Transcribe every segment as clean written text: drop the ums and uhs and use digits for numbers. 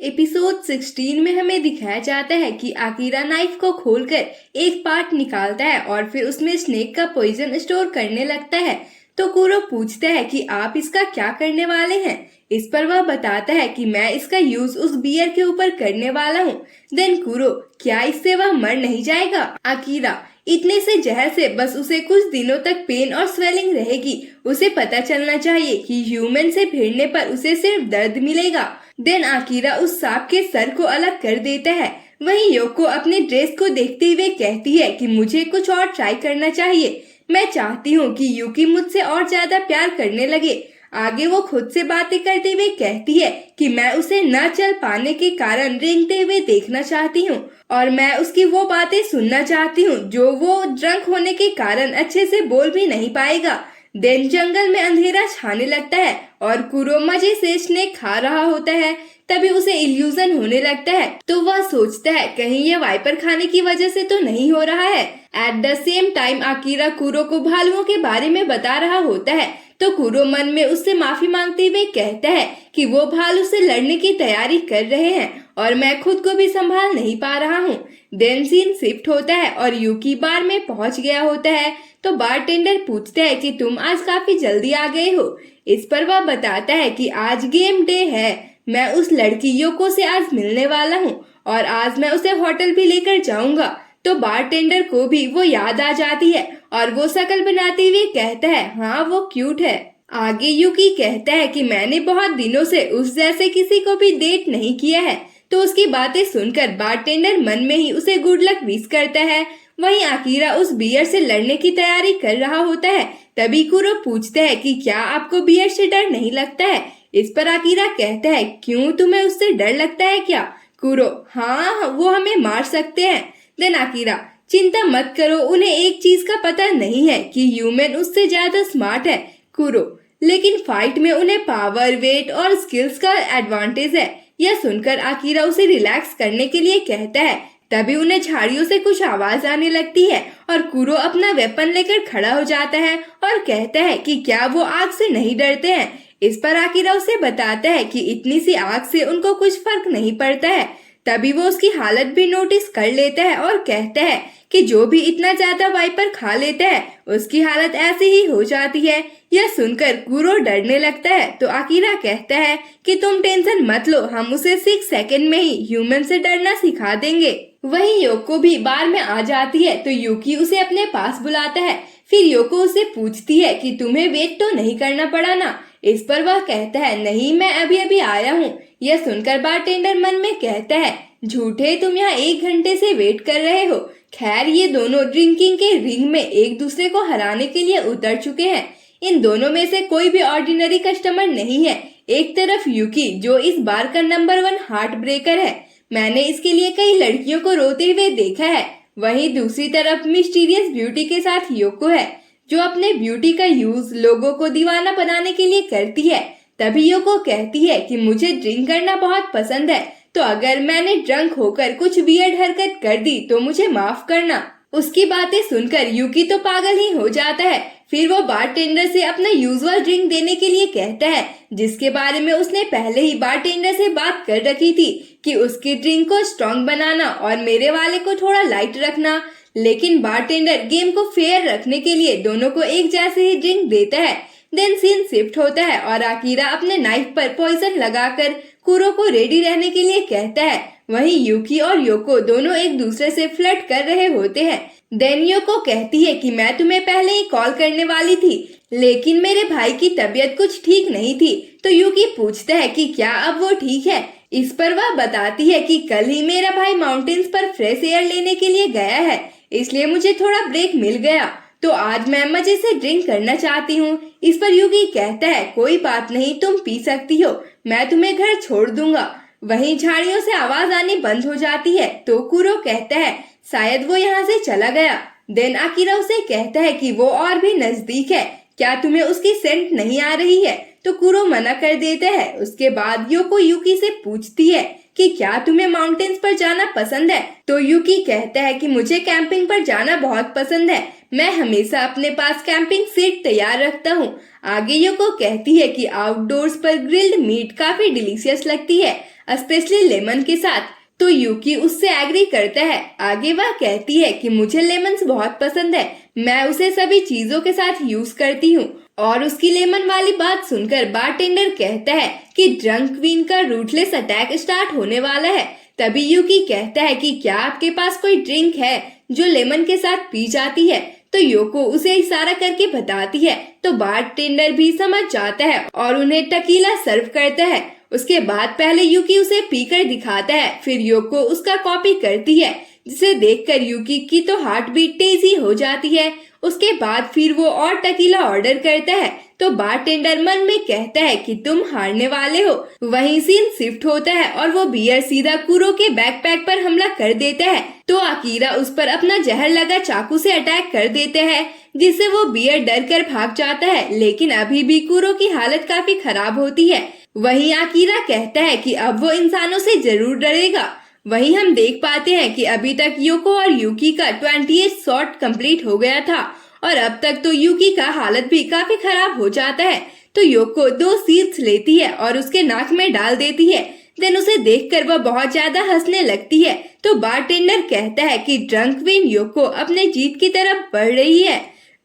Episode 16 में हमें दिखाया जाता है कि आकिरा नाइफ को खोलकर एक पार्ट निकालता है और फिर उसमें स्नेक का पॉइजन स्टोर करने लगता है। तो कुरो पूछता है कि आप इसका क्या करने वाले हैं। इस पर वह बताता है कि मैं इसका यूज उस बियर के ऊपर करने वाला हूँ। देन कुरो, क्या इससे वह मर नहीं जाएगा? आकिरा, इतने से जहर से बस उसे कुछ दिनों तक पेन और स्वेलिंग रहेगी। उसे पता चलना चाहिए कि ह्यूमन से भिड़ने पर उसे सिर्फ दर्द मिलेगा। देन आकिरा उस सांप के सर को अलग कर देता है। वहीं योको अपने ड्रेस को देखते हुए कहती है कि मुझे कुछ और ट्राई करना चाहिए। मैं चाहती हूँ कि यूकी मुझसे और ज्यादा प्यार करने लगे। आगे वो खुद से बातें करते हुए कहती है कि मैं उसे न चल पाने के कारण रेंगते हुए देखना चाहती हूँ और मैं उसकी वो बातें सुनना चाहती हूँ जो वो ड्रंक होने के कारण अच्छे से बोल भी नहीं पाएगा। देन जंगल में अंधेरा छाने लगता है और कुरो मजे से स्नेक खा रहा होता है। तभी उसे इल्यूजन होने लगता है तो वह सोचता है कहीं ये वाइपर खाने की वजह से तो नहीं हो रहा है। At the same time Akira कुरो को भालुओं के बारे में बता रहा होता है तो कुरो मन में उससे माफी मांगते हुए कहता है कि वो भालू से लड़ने की तैयारी कर रहे हैं और मैं खुद को भी संभाल नहीं पा रहा हूँ। देन सीन शिफ्ट होता है और यूकी बार में पहुंच गया होता है तो बारटेंडर पूछता है कि तुम आज काफी जल्दी आ गए हो। इस पर वह बताता है कि आज गेम डे है। मैं उस लड़की योको से आज मिलने वाला हूँ और आज मैं उसे होटल भी लेकर जाऊंगा। तो बारटेंडर को भी वो याद आ जाती है और वो शकल बनाते हुए कहता है हाँ वो क्यूट है। आगे यूकी कहता है कि मैंने बहुत दिनों से उस जैसे किसी को भी डेट नहीं किया है। तो उसकी बातें सुनकर बारटेंडर मन में ही उसे गुड लक विश करता है। वहीं आकिरा उस बियर से लड़ने की तैयारी कर रहा होता है। तभी कुरो पूछता है कि क्या आपको बियर से डर नहीं लगता है? इस पर आकिरा कहता है क्यों, तुम्हें उससे डर लगता है क्या? कुरो, हाँ वो हमें मार सकते हैं। देन आकिरा, चिंता मत करो, उन्हें एक चीज का पता नहीं है कि ह्यूमन उससे ज्यादा स्मार्ट है। कुरो, लेकिन फाइट में उन्हें पावर, वेट और स्किल्स का एडवांटेज है। यह सुनकर आकिरा उसे रिलैक्स करने के लिए कहता है। तभी उन्हें झाड़ियों से कुछ आवाज आने लगती है और कुरो अपना वेपन लेकर खड़ा हो जाता है और कहता है कि क्या वो आग से नहीं डरते हैं। इस पर आकिरा उसे बताता है कि इतनी सी आग से उनको कुछ फर्क नहीं पड़ता है। तभी वो उसकी हालत भी नोटिस कर लेता है और कहता है कि जो भी इतना ज्यादा वाइपर खा लेता है उसकी हालत ऐसी ही हो जाती है। यह सुनकर कुरो डरने लगता है तो आकिरा कहता है कि तुम टेंशन मत लो, हम उसे 6 सेकंड में ही ह्यूमन से डरना सिखा देंगे। वहीं योको भी बार में आ जाती है तो यूकी उसे अपने पास बुलाता है। फिर योको उसे पूछती है कि तुम्हें वेट तो नहीं करना पड़ा ना? इस पर वह कहता है नहीं, मैं अभी अभी आया हूँ। यह सुनकर बारटेंडर मन में कहता है झूठे, तुम यहाँ 1 घंटे से वेट कर रहे हो। खैर ये दोनों ड्रिंकिंग के रिंग में एक दूसरे को हराने के लिए उतर चुके हैं। इन दोनों में से कोई भी ऑर्डिनरी कस्टमर नहीं है। एक तरफ यूकी जो इस बार का नंबर 1 हार्ट ब्रेकर है, मैंने इसके लिए कई लड़कियों को रोते हुए देखा है। वहीं दूसरी तरफ मिस्टीरियस ब्यूटी के साथ योको है जो अपने ब्यूटी का यूज लोगों को दीवाना बनाने के लिए करती है। तभी योको कहती है कि मुझे ड्रिंक करना बहुत पसंद है, तो अगर मैंने ड्रंक होकर कुछ वियर्ड हरकत कर दी तो मुझे माफ करना। उसकी बातें सुनकर यूकी तो पागल ही हो जाता है। फिर वो बारटेंडर से अपना यूजुअल ड्रिंक देने के लिए कहता है जिसके बारे में उसने पहले ही बारटेंडर से बात कर रखी थी कि उसकी ड्रिंक को स्ट्रॉन्ग बनाना और मेरे वाले को थोड़ा लाइट रखना। लेकिन बारटेंडर गेम को फेयर रखने के लिए दोनों को एक जैसे ही ड्रिंक देता है। देन सीन शिफ्ट होता है और आकिरा अपने नाइफ पर पॉइजन लगाकर कुरो को रेडी रहने के लिए कहता है। वहीं यूकी और योको दोनों एक दूसरे से फ्लर्ट कर रहे होते हैं। देन योको कहती है कि मैं तुम्हें पहले ही कॉल करने वाली थी लेकिन मेरे भाई की तबीयत कुछ ठीक नहीं थी। तो यूकी पूछता है कि क्या अब वो ठीक है? इस पर वह बताती है कि कल ही मेरा भाई माउंटेन्स पर फ्रेश एयर लेने के लिए गया है, इसलिए मुझे थोड़ा ब्रेक मिल गया, तो आज मैं मजे से ड्रिंक करना चाहती हूँ। इस पर यूकी कहता है कोई बात नहीं, तुम पी सकती हो, मैं तुम्हें घर छोड़ दूंगा। वहीं झाड़ियों से आवाज आनी बंद हो जाती है तो कुरो कहता है शायद वो यहाँ से चला गया। देन आकिरा उसे कहता है कि वो और भी नजदीक है, क्या तुम्हें उसकी सेंट नहीं आ रही है? तो कुरो मना कर देता है। उसके बाद योको यूकी से पूछती है कि क्या तुम्हें माउंटेन्स पर जाना पसंद है। तो यूकी कहता है कि मुझे कैंपिंग पर जाना बहुत पसंद है, मैं हमेशा अपने पास कैंपिंग सीट तैयार रखता हूँ। आगे योको कहती है कि आउटडोर्स पर ग्रिल्ड मीट काफी डिलीशियस लगती है, स्पेशली लेमन के साथ। तो यूकी उससे एग्री करता है। आगे वह कहती है कि मुझे लेमन्स बहुत पसंद है, मैं उसे सभी चीजों के साथ यूज करती हूँ। और उसकी लेमन वाली बात सुनकर बारटेंडर कहता है कि ड्रंक क्वीन का रूटलेस अटैक स्टार्ट होने वाला है। तभी यूकी कहता है कि क्या आपके पास कोई ड्रिंक है जो लेमन के साथ पी जाती है। तो योको उसे इशारा करके बताती है। तो बारटेंडर भी समझ जाता है और उन्हें टकीला सर्व करता है। उसके बाद पहले यूकी उसे पीकर दिखाता है, फिर योको उसका कॉपी करती है, जिसे देखकर यूकी की तो हार्ट बीट तेजी हो जाती है। उसके बाद फिर वो और टकीला ऑर्डर करता है। तो बारटेंडर मन में कहता है कि तुम हारने वाले हो। वहीं सीन शिफ्ट होता है और वो बियर सीधा कुरो के बैकपैक पर हमला कर देता है। तो अकीरा उस पर अपना जहर लगा चाकू से अटैक कर देते हैं, जिससे वो बियर डर कर भाग जाता है। लेकिन अभी भी कुरो की हालत काफी खराब होती है। वहीं अकीरा कहता है कि अब वो इंसानों से जरूर डरेगा। वहीं हम देख पाते हैं कि अभी तक योको और यूकी का 28 शॉट कंप्लीट हो गया था और अब तक तो यूकी का हालत भी काफी खराब हो जाता है। तो योको 2 सीड्स लेती है और उसके नाक में डाल देती है। देन उसे देखकर वह बहुत ज्यादा हंसने लगती है। तो बारटेंडर कहता है कि ड्रंक क्वीन योको अपने जीत की तरफ बढ़ रही है।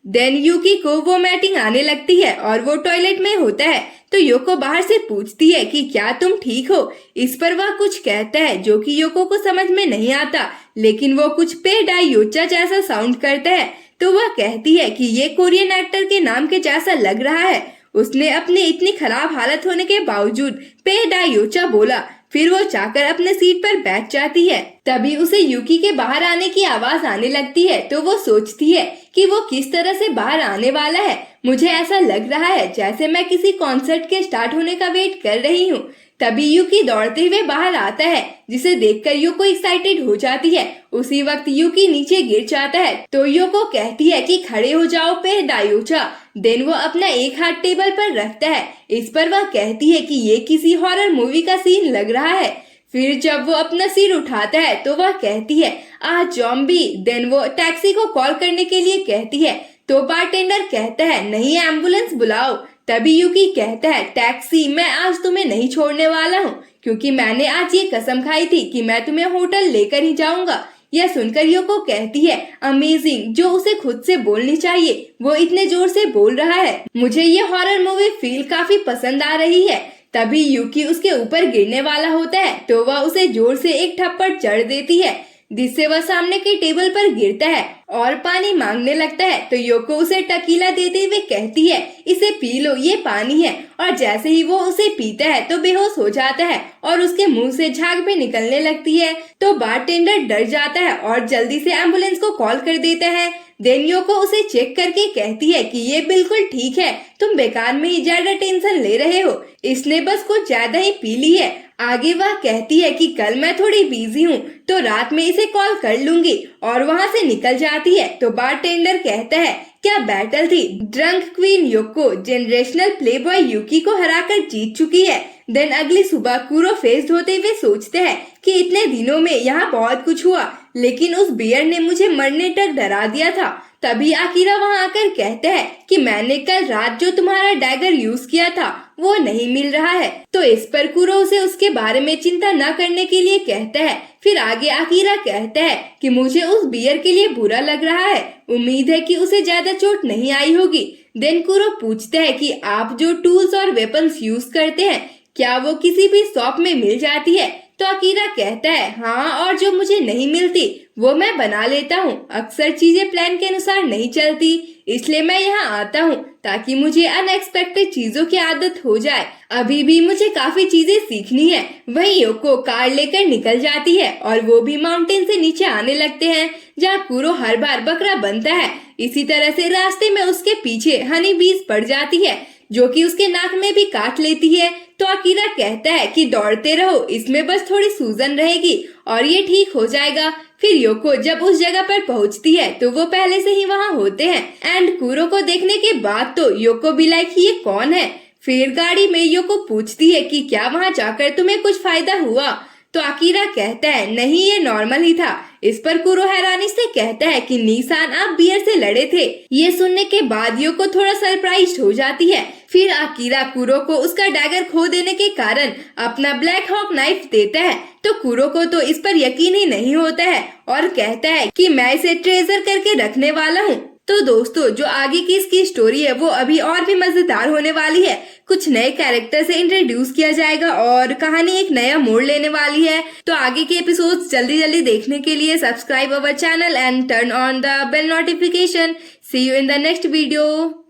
देन यूकी को वोमिटिंग आने लगती है और वो टॉयलेट में होता है। तो योको बाहर से पूछती है कि क्या तुम ठीक हो। इस पर वह कुछ कहता है जो कि योको को समझ में नहीं आता, लेकिन वो कुछ पे डायोचा जैसा साउंड करता है। तो वह कहती है कि ये कोरियन एक्टर के नाम के जैसा लग रहा है। उसने अपनी इतनी खराब हालत होने के बावजूद पे डायोचा बोला। फिर वो जाकर अपने सीट पर बैठ जाती है। तभी उसे यूकी के बाहर आने की आवाज आने लगती है। तो वो सोचती है कि वो किस तरह से बाहर आने वाला है। मुझे ऐसा लग रहा है जैसे मैं किसी कॉन्सर्ट के स्टार्ट होने का वेट कर रही हूँ। तभी यूकी दौड़ते हुए बाहर आता है, जिसे देखकर योको एक्साइटेड हो जाती है। उसी वक्त यूकी नीचे गिर जाता है। तो योको कहती है कि खड़े हो जाओ पे डायोचा। देन वो अपना एक हाथ टेबल पर रखता है। इस पर वह कहती है कि ये किसी हॉरर मूवी का सीन लग रहा है। फिर जब वो अपना सिर उठाता है तो वह कहती है आज जॉम्बी। देन वो टैक्सी को कॉल करने के लिए कहती है। तो बारटेंडर कहता है नहीं, एम्बुलेंस बुलाओ। तभी यूकी कहता है टैक्सी, मैं आज तुम्हें नहीं छोड़ने वाला हूँ, क्योंकि मैंने आज ये कसम खाई थी कि मैं तुम्हें होटल लेकर ही जाऊंगा। यह सुनकर योको कहती है अमेजिंग, जो उसे खुद से बोलनी चाहिए वो इतने जोर से बोल रहा है। मुझे ये हॉरर मूवी फील काफी पसंद आ रही है। तभी यूकी उसके ऊपर गिरने वाला होता है। तो वह उसे जोर से एक थप्पड़ जड़ देती है, जिससे वह सामने के टेबल पर गिरता है और पानी मांगने लगता है। तो योको उसे टकीला देते हुए कहती है इसे पी लो, ये पानी है। और जैसे ही वो उसे पीता है तो बेहोश हो जाता है और उसके मुंह से झाग भी निकलने लगती है। तो बारटेंडर डर जाता है और जल्दी से एम्बुलेंस को कॉल कर देता है। देन योको उसे चेक करके कहती है कि ये बिल्कुल ठीक है, तुम बेकार में ही ज्यादा टेंशन ले रहे हो, इसने बस कुछ ज्यादा ही पी ली है। आगे वह कहती है कि कल मैं थोड़ी बिजी हूँ, तो रात में इसे कॉल कर लूंगी, और वहाँ से निकल जाती है। तो बारटेंडर कहता है क्या बैटल थी। ड्रंक क्वीन योको जेनरेशनल प्लेबॉय यूकी को हराकर जीत चुकी है। देन अगली सुबह कुरो फेस्ड होते हुए सोचते हैं कि इतने दिनों में यहाँ बहुत कुछ हुआ, लेकिन उस बियर ने मुझे मरने तक डरा दिया था। तभी अकीरा वहाँ आकर कहते हैं कि मैंने कल रात जो तुम्हारा डैगर यूज किया था वो नहीं मिल रहा है। तो इस पर कुरो उसे उसके बारे में चिंता न करने के लिए कहता है। फिर आगे अकीरा कहता है कि मुझे उस बियर के लिए बुरा लग रहा है, उम्मीद है कि उसे ज्यादा चोट नहीं आई होगी। देन कुरो पूछता है कि आप जो टूल्स और वेपन्स यूज करते हैं क्या वो किसी भी शॉप में मिल जाती है। तो अकीरा कहता है हाँ, और जो मुझे नहीं मिलती वो मैं बना लेता हूँ। अक्सर चीजें प्लान के अनुसार नहीं चलती, इसलिए मैं यहाँ आता हूँ ताकि मुझे अनएक्सपेक्टेड चीजों की आदत हो जाए। अभी भी मुझे काफी चीजें सीखनी है। वहीं योको कार लेकर निकल जाती है और वो भी माउंटेन से नीचे आने लगते हैं, जहाँ कुरो हर बार बकरा बनता है। इसी तरह से रास्ते में उसके पीछे हनी बीज पड़ जाती है, जो कि उसके नाक में भी काट लेती है। तो अकीरा कहता है कि दौड़ते रहो, इसमें बस थोड़ी सूजन रहेगी और ये ठीक हो जाएगा। फिर योको जब उस जगह पर पहुंचती है तो वो पहले से ही वहां होते हैं। एंड कुरो को देखने के बाद तो योको भी लाइक ये कौन है। फिर गाड़ी में योको पूछती है कि क्या वहां जाकर तुम्हें कुछ फायदा हुआ। तो अकीरा कहता है नहीं ये नॉर्मल ही था। इस पर कुरो हैरानी से कहता है कि नीसान आप बियर से लड़े थे। ये सुनने के बाद योको थोड़ा सरप्राइज हो जाती है। फिर अकीरा कुरो को उसका डैगर खो देने के कारण अपना ब्लैक हॉक नाइफ देता है। तो कुरो को तो इस पर यकीन ही नहीं होता है और कहता है कि मैं इसे ट्रेजर करके रखने वाला हूँ। तो दोस्तों जो आगे की इसकी स्टोरी है वो अभी और भी मजेदार होने वाली है। कुछ नए कैरेक्टर से इंट्रोड्यूस किया जाएगा और कहानी एक नया मोड़ लेने वाली है। तो आगे के एपिसोड्स जल्दी जल्दी देखने के लिए subscribe our channel and turn on the bell notification. See you in the next video.